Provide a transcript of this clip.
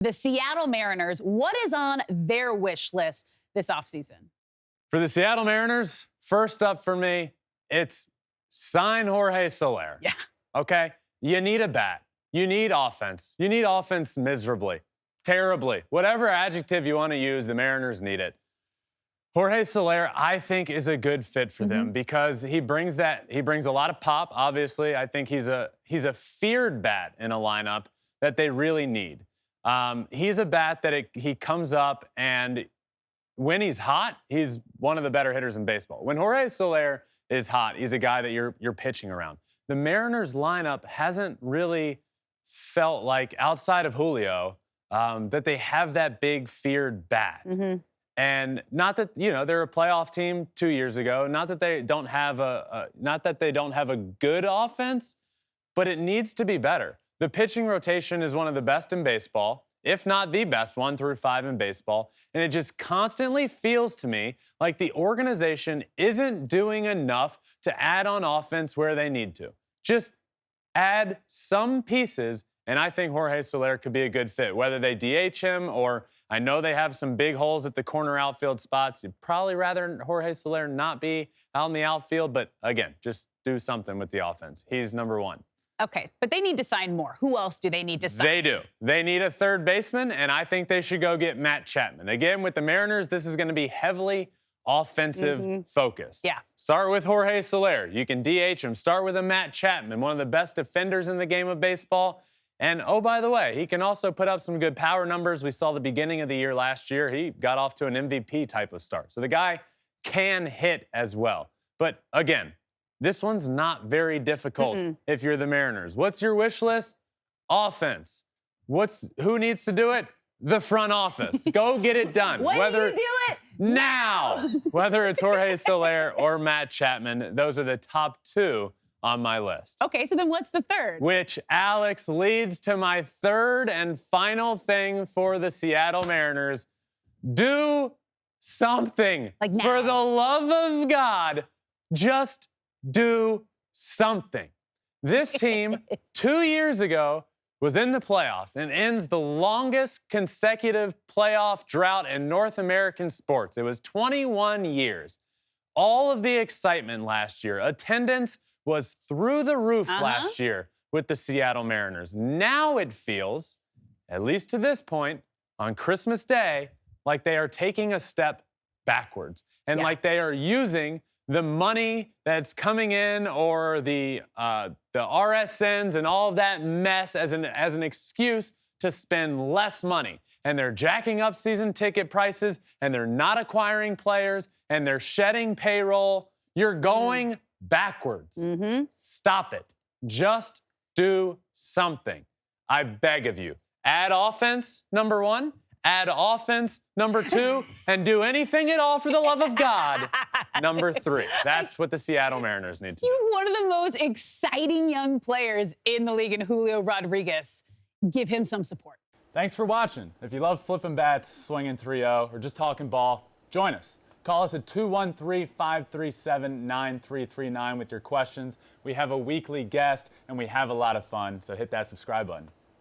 The Seattle Mariners, what is on their wish list this offseason? For the Seattle Mariners, first up for me, it's sign Jorge Soler. Yeah. Okay? You need a bat. You need offense. You need offense miserably, terribly. Whatever adjective you want to use, the Mariners need it. Jorge Soler, I think, is a good fit for them because he brings a lot of pop, obviously. I think he's a feared bat in a lineup that they really need. He's a bat that he comes up, and when he's hot, he's one of the better hitters in baseball. When Jorge Soler is hot, he's a guy that you're pitching around. The Mariners lineup hasn't really felt like, outside of Julio, that they have that big feared bat. And not that, they're a playoff team 2 years ago. Not that they don't have a good offense, but it needs to be better. The pitching rotation is one of the best in baseball, if not the best 1 through 5 in baseball. And it just constantly feels to me like the organization isn't doing enough to add on offense where they need to. Just add some pieces, and I think Jorge Soler could be a good fit. Whether they DH him, or I know they have some big holes at the corner outfield spots. You'd probably rather Jorge Soler not be out in the outfield, but again, just do something with the offense. He's number one. Okay, but they need to sign more. Who else do they need to sign? They do. They need a third baseman, and I think they should go get Matt Chapman. Again, with the Mariners, this is going to be heavily offensive focused. Yeah. Start with Jorge Soler. You can DH him. Start with a Matt Chapman, one of the best defenders in the game of baseball. And, oh, by the way, he can also put up some good power numbers. We saw the beginning of the year last year. He got off to an MVP type of start. So the guy can hit as well. But, again, this one's not very difficult if you're the Mariners. What's your wish list? Offense. Who needs to do it? The front office. Go get it done. When do you do it? Now! Whether it's Jorge Soler or Matt Chapman, those are the top two on my list. Okay, so then what's the third? Which, Alex, leads to my third and final thing for the Seattle Mariners. Do something. Like now. For the love of God, just do something. This team, 2 years ago, was in the playoffs and ends the longest consecutive playoff drought in North American sports. It was 21 years. All of the excitement last year. Attendance was through the roof last year with the Seattle Mariners. Now it feels, at least to this point, on Christmas Day, like they are taking a step backwards. And like they are using the money that's coming in, or the RSNs and all of that mess as an excuse to spend less money. And they're jacking up season ticket prices, and they're not acquiring players, and they're shedding payroll. You're going backwards. Stop it. Just do something. I beg of you. Add offense, number one. Add offense, number two. And do anything at all for the love of God, number three. That's what the Seattle Mariners need to do. You have one of the most exciting young players in the league in Julio Rodriguez. Give him some support. Thanks for watching. If you love Flippin Bats, swinging 3-0, or just talking ball, join us. Call us at 213-537-9339 with your questions. We have a weekly guest, and we have a lot of fun, so hit that subscribe button.